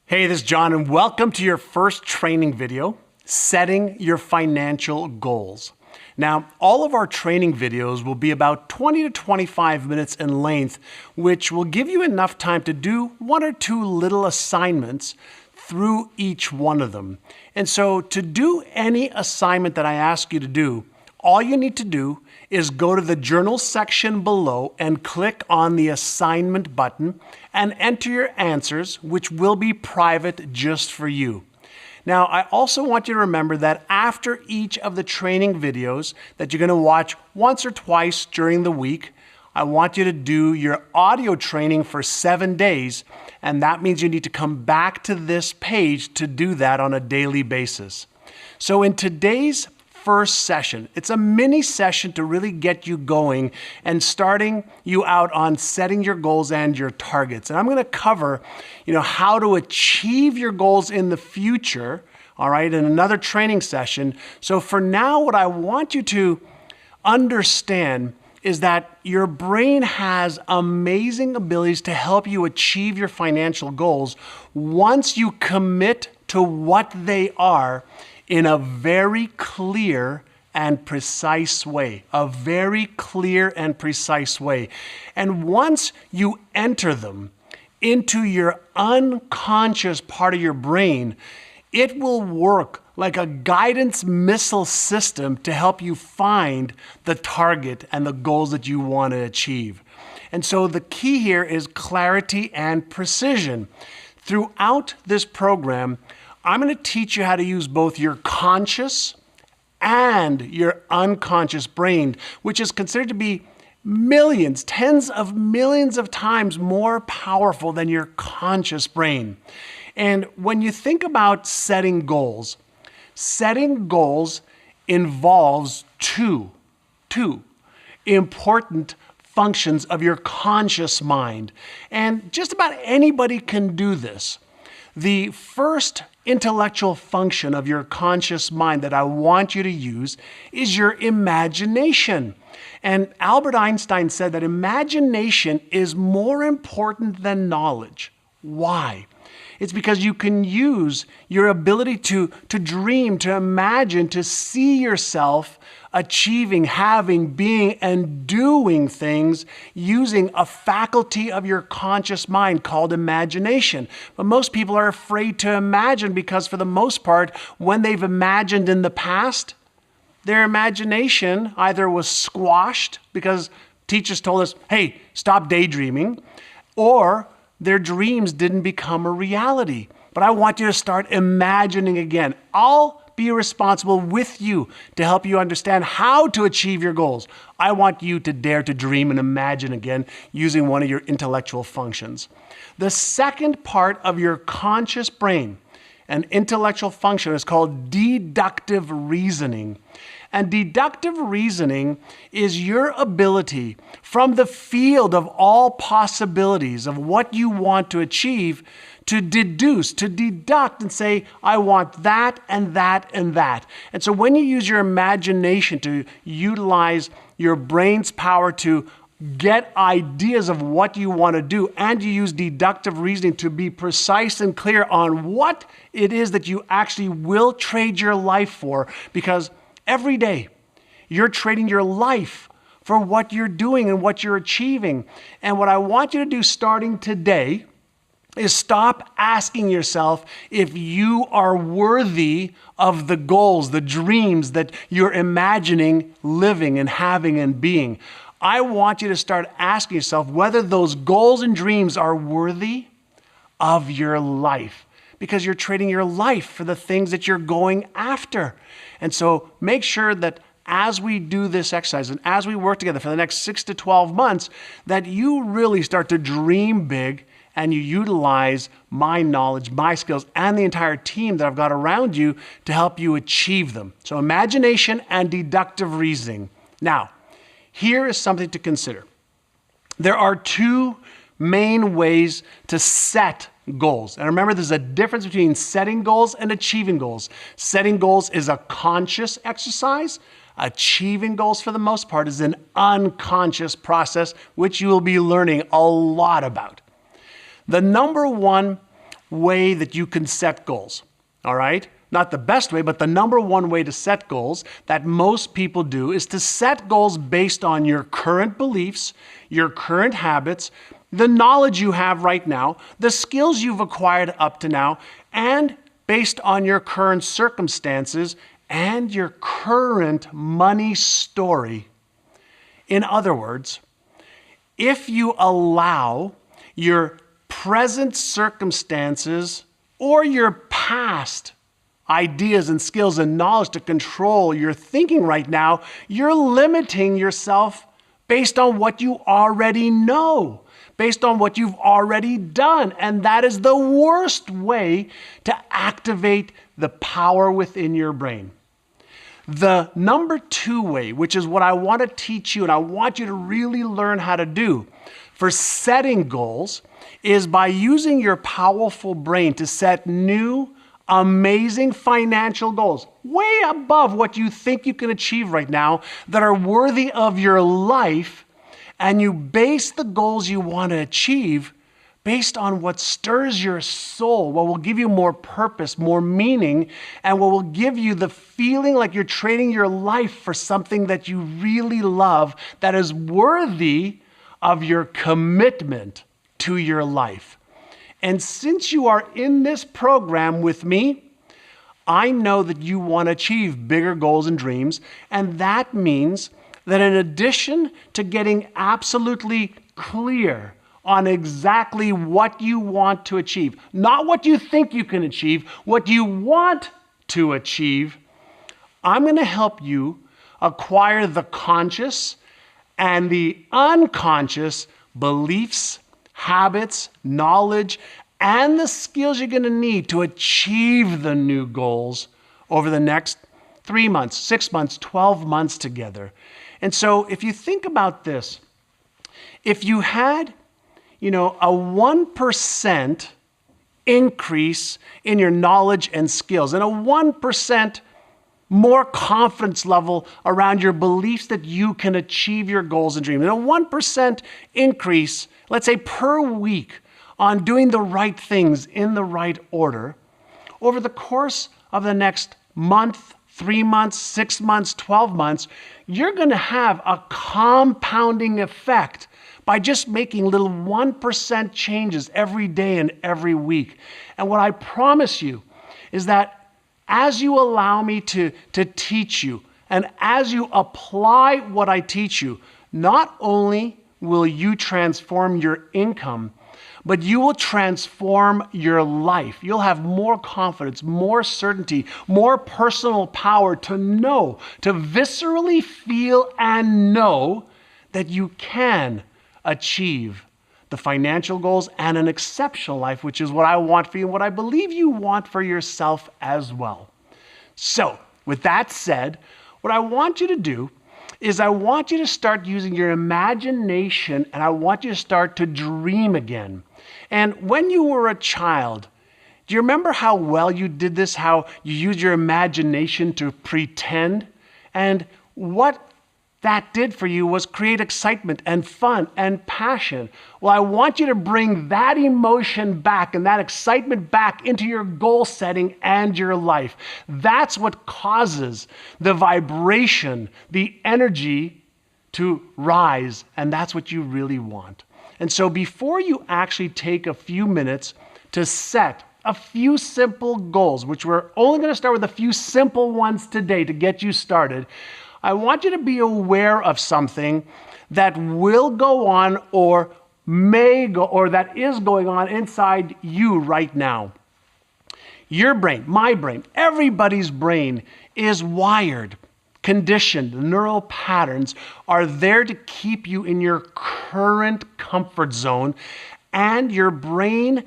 Hey, this is John, and welcome to your first training video, Setting Your Financial Goals. Now, all of our training videos will be about 20 to 25 minutes in length, which will give you enough time to do one or two little assignments through each one of them. And so to do any assignment that I ask you to do, all you need to do is go to the journal section below and click on the assignment button and enter your answers, which will be private just for you. Now, I also want you to remember that after each of the training videos that you're going to watch once or twice during the week, I want you to do your audio training for 7 days, and that means you need to come back to this page to do that on a daily basis. So in today's first session, it's a mini session to really get you going and starting you out on setting your goals and your targets. And I'm going to cover, how to achieve your goals in the future, all right, in another training session. So for now, what I want you to understand is that your brain has amazing abilities to help you achieve your financial goals once you commit to what they are in a very clear and precise way. A very clear and precise way. And once you enter them into your unconscious part of your brain, it will work like a guidance missile system to help you find the target and the goals that you want to achieve. And so the key here is clarity and precision. Throughout this program, I'm going to teach you how to use both your conscious and your unconscious brain, which is considered to be millions, tens of millions of times more powerful than your conscious brain. And when you think about setting goals involves two important functions of your conscious mind. And just about anybody can do this. The first intellectual function of your conscious mind that I want you to use is your imagination. And Albert Einstein said that imagination is more important than knowledge. Why? It's because you can use your ability to dream, to imagine, to see yourself achieving, having, being, and doing things using a faculty of your conscious mind called imagination. But most people are afraid to imagine because for the most part, when they've imagined in the past, their imagination either was squashed because teachers told us, hey, stop daydreaming, or their dreams didn't become a reality. But I want you to start imagining again. I'll be responsible with you to help you understand how to achieve your goals. I want you to dare to dream and imagine again using one of your intellectual functions. The second part of your conscious brain, an intellectual function, is called deductive reasoning. And deductive reasoning is your ability from the field of all possibilities of what you want to achieve to deduce, to deduct and say, I want that and that and that. And so when you use your imagination to utilize your brain's power to get ideas of what you want to do, and you use deductive reasoning to be precise and clear on what it is that you actually will trade your life for, because every day you're trading your life for what you're doing and what you're achieving. And what I want you to do starting today is stop asking yourself if you are worthy of the goals, the dreams that you're imagining living and having and being. I want you to start asking yourself whether those goals and dreams are worthy of your life, because you're trading your life for the things that you're going after. And so make sure that as we do this exercise and as we work together for the next 6 to 12 months, that you really start to dream big and you utilize my knowledge, my skills, and the entire team that I've got around you to help you achieve them. So imagination and deductive reasoning. Now, here is something to consider. There are two main ways to set goals. And remember, there's a difference between setting goals and achieving goals. Setting goals is a conscious exercise. Achieving goals, for the most part, is an unconscious process, which you will be learning a lot about. The number one way that you can set goals, all right? Not the best way, but the number one way to set goals that most people do is to set goals based on your current beliefs, your current habits, the knowledge you have right now, the skills you've acquired up to now, and based on your current circumstances and your current money story. In other words, if you allow your present circumstances or your past ideas and skills and knowledge to control your thinking right now, you're limiting yourself based on what you already know, based on what you've already done. And that is the worst way to activate the power within your brain. The number two way, which is what I want to teach you and I want you to really learn how to do for setting goals, is by using your powerful brain to set new, amazing financial goals way above what you think you can achieve right now that are worthy of your life, and you base the goals you want to achieve based on what stirs your soul, what will give you more purpose, more meaning, and what will give you the feeling like you're trading your life for something that you really love, that is worthy of your commitment to your life. And since you are in this program with me, I know that you want to achieve bigger goals and dreams. And that means that in addition to getting absolutely clear on exactly what you want to achieve, not what you think you can achieve, what you want to achieve, I'm going to help you acquire the conscious and the unconscious beliefs, habits, knowledge, and the skills you're going to need to achieve the new goals over the next 3 months, 6 months, 12 months together. And so if you think about this, if you had, a 1% increase in your knowledge and skills and a 1% more confidence level around your beliefs that you can achieve your goals and dreams, and a 1% increase, let's say per week, on doing the right things in the right order, over the course of the next month, 3 months, 6 months, 12 months, you're going to have a compounding effect by just making little 1% changes every day and every week. And what I promise you is that as you allow me to teach you, and as you apply what I teach you, not only will you transform your income, but you will transform your life. You'll have more confidence, more certainty, more personal power to know, to viscerally feel and know that you can achieve the financial goals and an exceptional life, which is what I want for you and what I believe you want for yourself as well. So, with that said, what I want you to do is I want you to start using your imagination, and I want you to start to dream again. And when you were a child, do you remember how well you did this, how you used your imagination to pretend? And what that did for you was create excitement and fun and passion. Well, I want you to bring that emotion back and that excitement back into your goal setting and your life. That's what causes the vibration, the energy to rise, and that's what you really want. And so before you actually take a few minutes to set a few simple goals, which we're only going to start with a few simple ones today to get you started, I want you to be aware of something that will go on or may go, or that is going on inside you right now. Your brain, my brain, everybody's brain is wired, conditioned. The neural patterns are there to keep you in your current comfort zone, and your brain's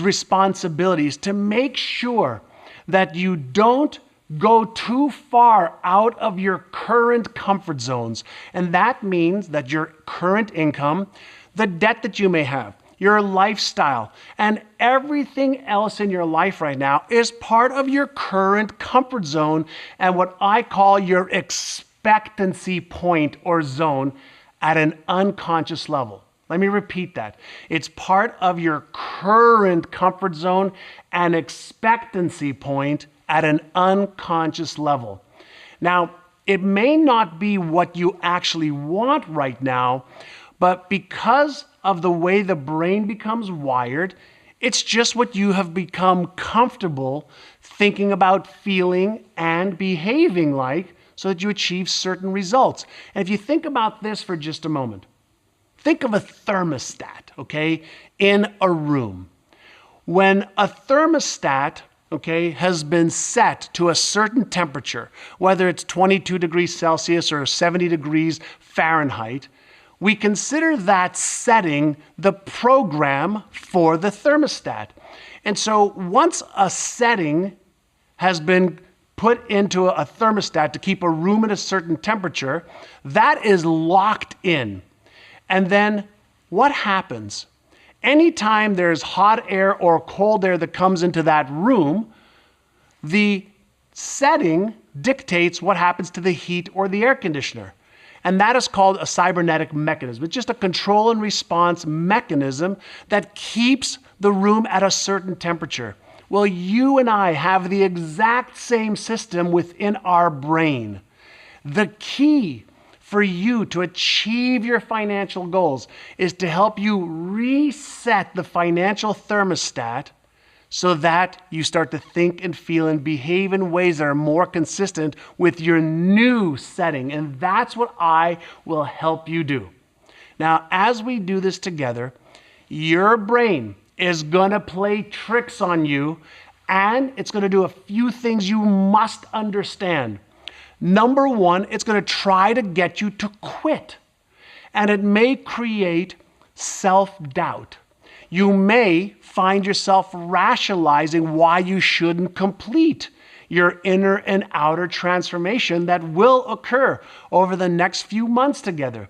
responsibility is to make sure that you don't go too far out of your current comfort zones. And that means that your current income, the debt that you may have, your lifestyle, and everything else in your life right now is part of your current comfort zone and what I call your expectancy point or zone at an unconscious level. Let me repeat that. It's part of your current comfort zone and expectancy point at an unconscious level. Now, it may not be what you actually want right now, but because of the way the brain becomes wired, it's just what you have become comfortable thinking about, feeling, and behaving like so that you achieve certain results. And if you think about this for just a moment, think of a thermostat, okay, in a room. When a thermostat, okay, has been set to a certain temperature, whether it's 22 degrees Celsius or 70 degrees Fahrenheit, we consider that setting the program for the thermostat. And so once a setting has been put into a thermostat to keep a room at a certain temperature, that is locked in. And then what happens? Anytime there's hot air or cold air that comes into that room, the setting dictates what happens to the heat or the air conditioner. And that is called a cybernetic mechanism. It's just a control and response mechanism that keeps the room at a certain temperature. Well, you and I have the exact same system within our brain. The key for you to achieve your financial goals is to help you reset the financial thermostat so that you start to think and feel and behave in ways that are more consistent with your new setting. And that's what I will help you do. Now, as we do this together, your brain is going to play tricks on you, and it's going to do a few things you must understand. Number one, it's going to try to get you to quit, and it may create self-doubt. You may find yourself rationalizing why you shouldn't complete your inner and outer transformation that will occur over the next few months together.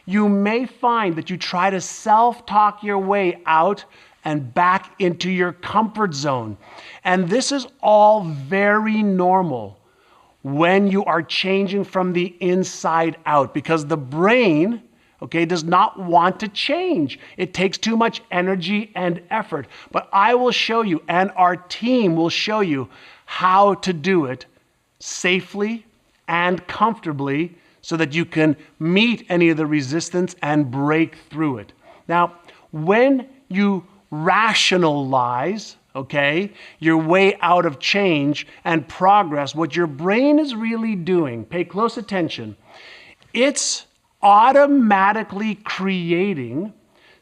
You may find that you try to self-talk your way out and back into your comfort zone. And this is all very normal when you are changing from the inside out, because the brain, okay, does not want to change. It takes too much energy and effort. But I will show you, and our team will show you how to do it safely and comfortably so that you can meet any of the resistance and break through it. Now, when you rationalize, okay, your way out of change and progress, what your brain is really doing, pay close attention, it's automatically creating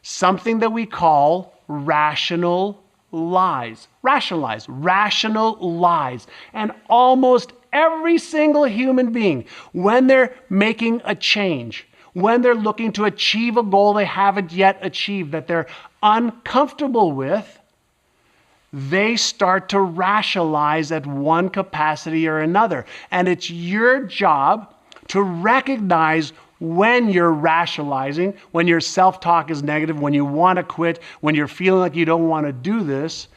something that we call rational lies. Rational lies. And almost every single human being, when they're making a change, when they're looking to achieve a goal they haven't yet achieved, that they're uncomfortable with, they start to rationalize at one capacity or another. And it's your job to recognize when you're rationalizing, when your self-talk is negative, when you want to quit, when you're feeling like you don't want to do this.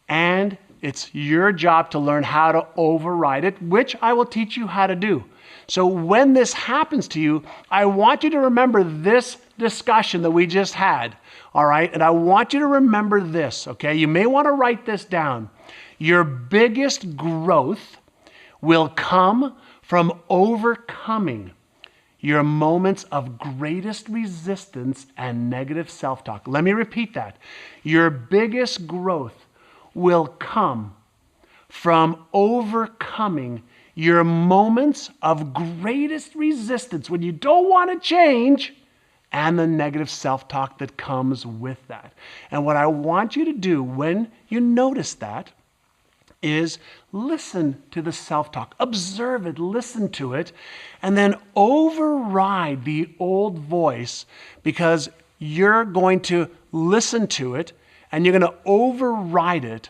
And it's your job to learn how to override it, which I will teach you how to do. So when this happens to you, I want you to remember this discussion that we just had, all right? And I want you to remember this, okay? You may want to write this down. Your biggest growth will come from overcoming your moments of greatest resistance and negative self-talk. Let me repeat that. Your biggest growth will come from overcoming your moments of greatest resistance when you don't want to change and the negative self-talk that comes with that. And what I want you to do when you notice that is listen to the self-talk, observe it, listen to it, and then override the old voice, because you're going to listen to it and you're going to override it.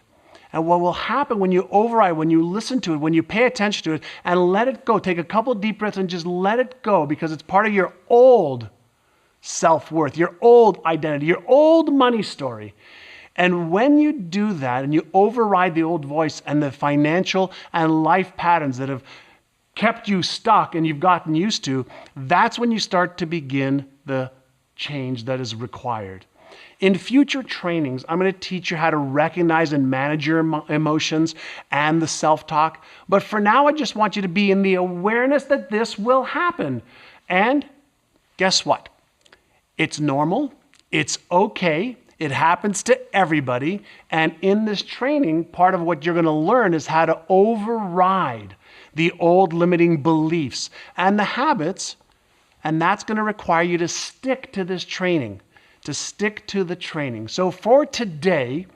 And what will happen when you override, when you listen to it, when you pay attention to it and let it go, take a couple deep breaths and just let it go, because it's part of your old self-worth, your old identity, your old money story. And when you do that and you override the old voice and the financial and life patterns that have kept you stuck and you've gotten used to, that's when you start to begin the change that is required. In future trainings, I'm going to teach you how to recognize and manage your emotions and the self-talk. But for now, I just want you to be in the awareness that this will happen. And guess what? It's normal. It's okay. It happens to everybody. And in this training, part of what you're going to learn is how to override the old limiting beliefs and the habits. And that's going to require you to stick to this training. To stick to the training. So for today,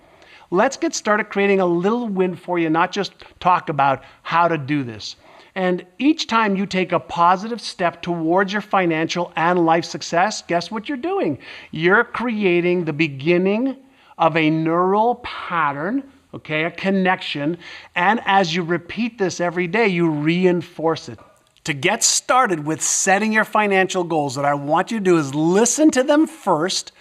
let's get started creating a little win for you, not just talk about how to do this. And each time you take a positive step towards your financial and life success, guess what you're doing? You're creating the beginning of a neural pattern, okay, a connection. And as you repeat this every day, you reinforce it. To get started with setting your financial goals, what I want you to do is listen to them first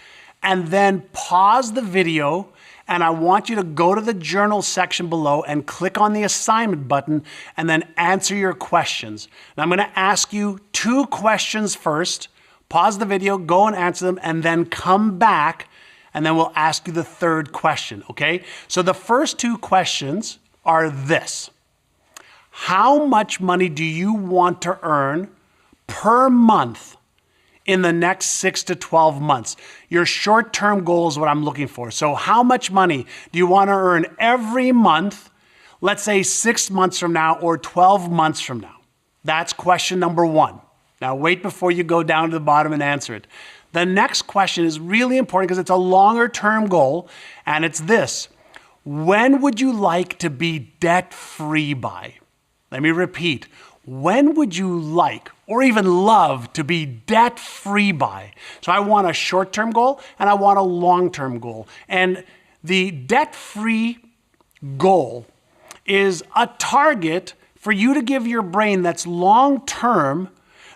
and then pause the video, and I want you to go to the journal section below and click on the assignment button and then answer your questions. Now I'm going to ask you 2 questions first. Pause the video, go and answer them, and then come back, and then we'll ask you the 3rd question, okay? So the first 2 questions are this. How much money do you want to earn per month in the next 6 to 12 months? Your short-term goal is what I'm looking for. So how much money do you want to earn every month, let's say 6 months from now or 12 months from now? That's question number 1. Now wait before you go down to the bottom and answer it. The next question is really important because it's a longer-term goal, and it's this. When would you like to be debt-free by? Let me repeat. When would you like or even love to be debt-free by? So I want a short-term goal and I want a long-term goal. And the debt-free goal is a target for you to give your brain that's long-term.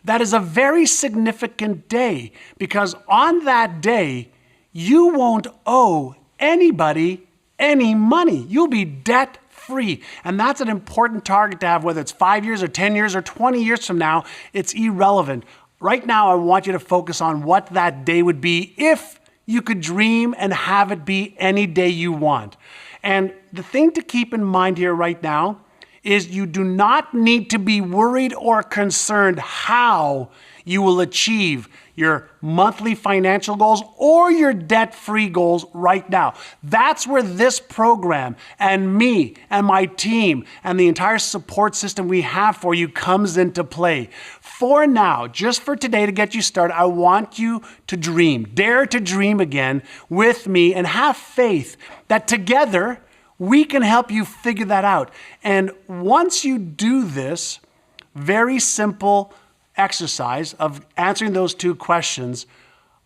That is a very significant day because on that day, you won't owe anybody any money. You'll be debt-free. And that's an important target to have, whether it's 5 years or 10 years or 20 years from now, it's irrelevant. Right now, I want you to focus on what that day would be if you could dream and have it be any day you want. And the thing to keep in mind here right now is you do not need to be worried or concerned how you will achieve your monthly financial goals or your debt-free goals right now. That's where this program and me and my team and the entire support system we have for you comes into play. For now, just for today to get you started, I want you to dream. Dare to dream again with me and have faith that together we can help you figure that out. And once you do this very simple exercise of answering those 2 questions,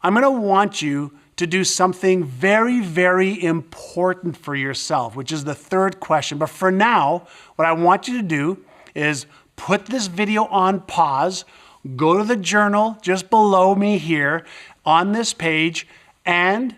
I'm going to want you to do something very, very important for yourself, which is the 3rd question. But for now, what I want you to do is put this video on pause, go to the journal just below me here on this page, and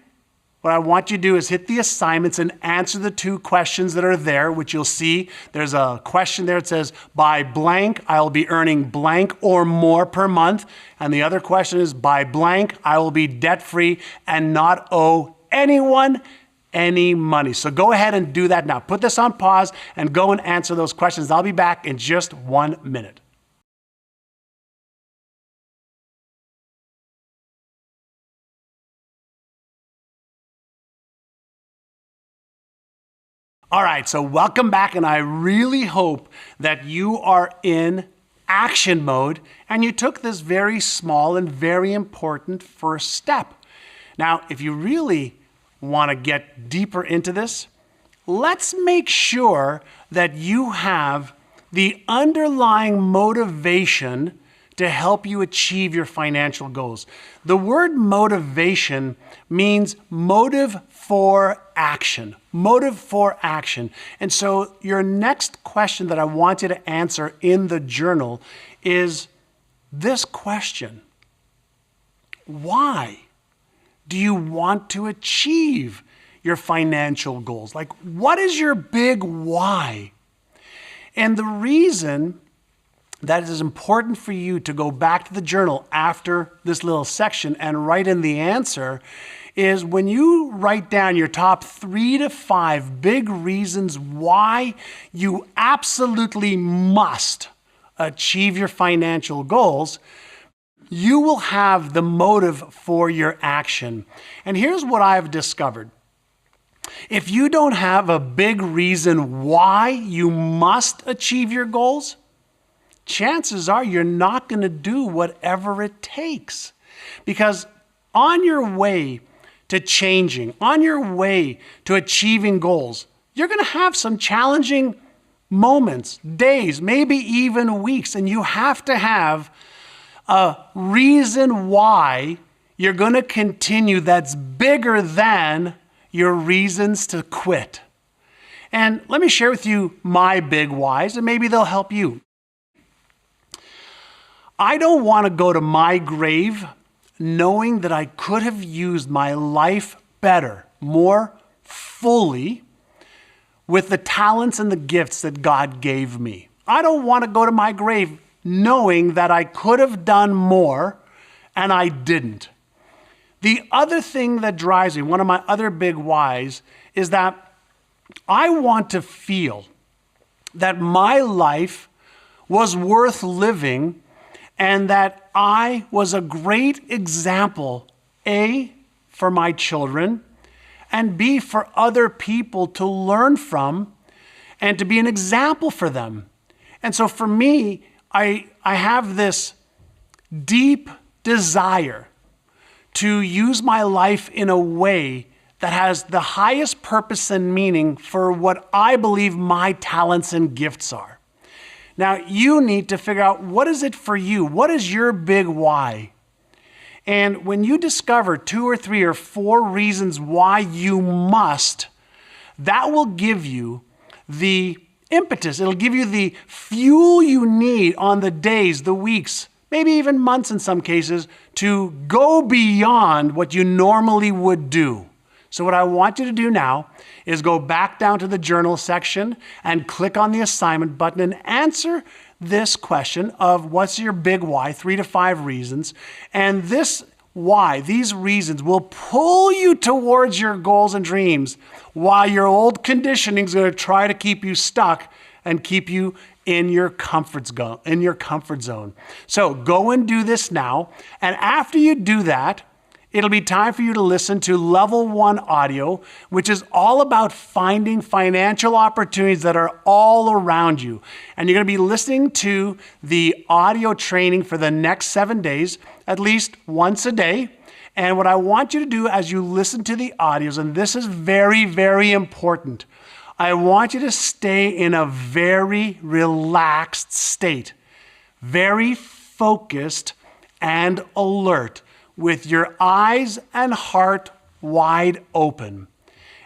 what I want you to do is hit the assignments and answer the 2 questions that are there, which you'll see. There's a question there that says, by blank, I'll be earning blank or more per month. And the other question is, by blank, I will be debt-free and not owe anyone any money. So go ahead and do that now. Put this on pause and go and answer those questions. I'll be back in just 1 minute. All right, so welcome back, and I really hope that you are in action mode and you took this very small and very important first step. Now, if you really want to get deeper into this, let's make sure that you have the underlying motivation to help you achieve your financial goals. The word motivation means motive for action. Motive for action. And so your next question that I want you to answer in the journal is this question. Why do you want to achieve your financial goals? Like, what is your big why? And the reason that it is important for you to go back to the journal after this little section and write in the answer is when you write down your top 3 to 5 big reasons why you absolutely must achieve your financial goals, you will have the motive for your action. And here's what I've discovered. If you don't have a big reason why you must achieve your goals, chances are you're not going to do whatever it takes. Because on your way to changing, on your way to achieving goals, you're going to have some challenging moments, days, maybe even weeks, and you have to have a reason why you're going to continue that's bigger than your reasons to quit. And let me share with you my big whys, and maybe they'll help you. I don't want to go to my grave knowing that I could have used my life better, more fully, with the talents and the gifts that God gave me. I don't want to go to my grave knowing that I could have done more and I didn't. The other thing that drives me, one of my other big whys, is that I want to feel that my life was worth living and that I was a great example, A, for my children, and B, for other people to learn from and to be an example for them. And so for me, I have this deep desire to use my life in a way that has the highest purpose and meaning for what I believe my talents and gifts are. Now, you need to figure out what is it for you? What is your big why? And when you discover 2 or 3 or 4 reasons why you must, that will give you the impetus. It'll give you the fuel you need on the days, the weeks, maybe even months in some cases, to go beyond what you normally would do. So what I want you to do now is go back down to the journal section and click on the assignment button and answer this question of what's your big why, 3 to 5 reasons. And this why, these reasons will pull you towards your goals and dreams while your old conditioning is going to try to keep you stuck and keep you in your comfort zone. So go and do this now. And after you do that, it'll be time for you to listen to Level 1 audio, which is all about finding financial opportunities that are all around you. And you're going to be listening to the audio training for the next 7 days, at least once a day. And what I want you to do as you listen to the audios, and this is very, very important, I want you to stay in a very relaxed state, very focused and alert, with your eyes and heart wide open.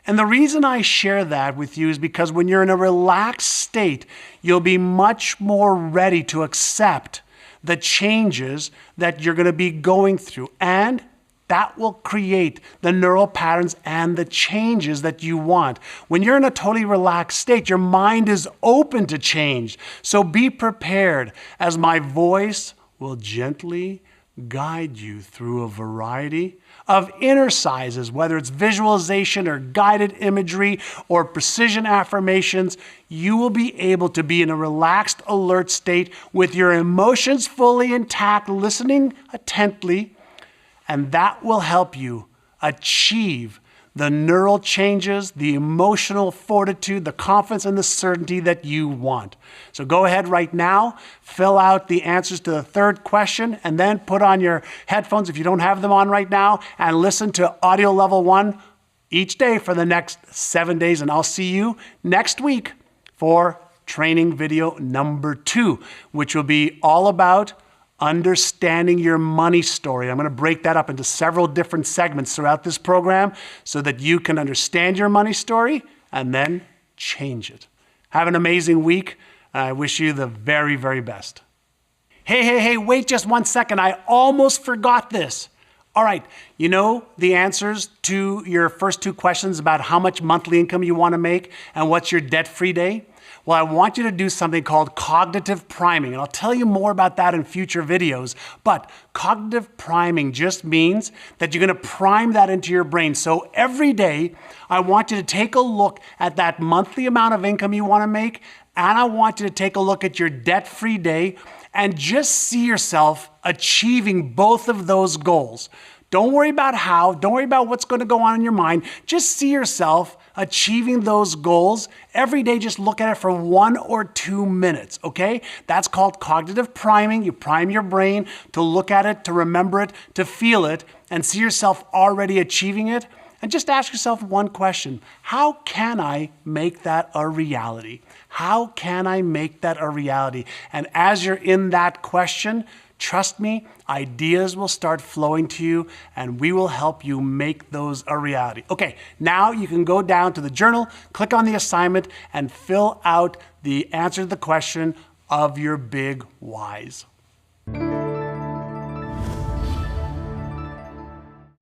And the reason I share that with you is because when you're in a relaxed state, you'll be much more ready to accept the changes that you're going to be going through. And that will create the neural patterns and the changes that you want. When you're in a totally relaxed state, your mind is open to change. So be prepared as my voice will gently guide you through a variety of exercises, whether it's visualization or guided imagery or precision affirmations. You will be able to be in a relaxed, alert state with your emotions fully intact, listening intently, and that will help you achieve the neural changes, the emotional fortitude, the confidence, and the certainty that you want. So go ahead right now, fill out the answers to the 3rd question, and then put on your headphones if you don't have them on right now, and listen to audio level 1 each day for the next 7 days. And I'll see you next week for training video number 2, which will be all about understanding your money story. I'm going to break that up into several different segments throughout this program so that you can understand your money story and then change it. Have an amazing week. I wish you the very, very best. Hey, wait just 1 second. I almost forgot this. All right, you know the answers to your first two questions about how much monthly income you want to make and what's your debt-free day? Well, I want you to do something called cognitive priming, and I'll tell you more about that in future videos. But cognitive priming just means that you're going to prime that into your brain. So every day, I want you to take a look at that monthly amount of income you want to make, and I want you to take a look at your debt-free day and just see yourself achieving both of those goals. Don't worry about how, don't worry about what's going to go on in your mind. Just see yourself achieving those goals every day. Just look at it for 1 or 2 minutes, okay? That's called cognitive priming. You prime your brain to look at it, to remember it, to feel it, and see yourself already achieving it. And just ask yourself one question: how can I make that a reality? How can I make that a reality? And as you're in that question, trust me, ideas will start flowing to you and we will help you make those a reality. Okay, now you can go down to the journal, click on the assignment, and fill out the answer to the question of your big whys.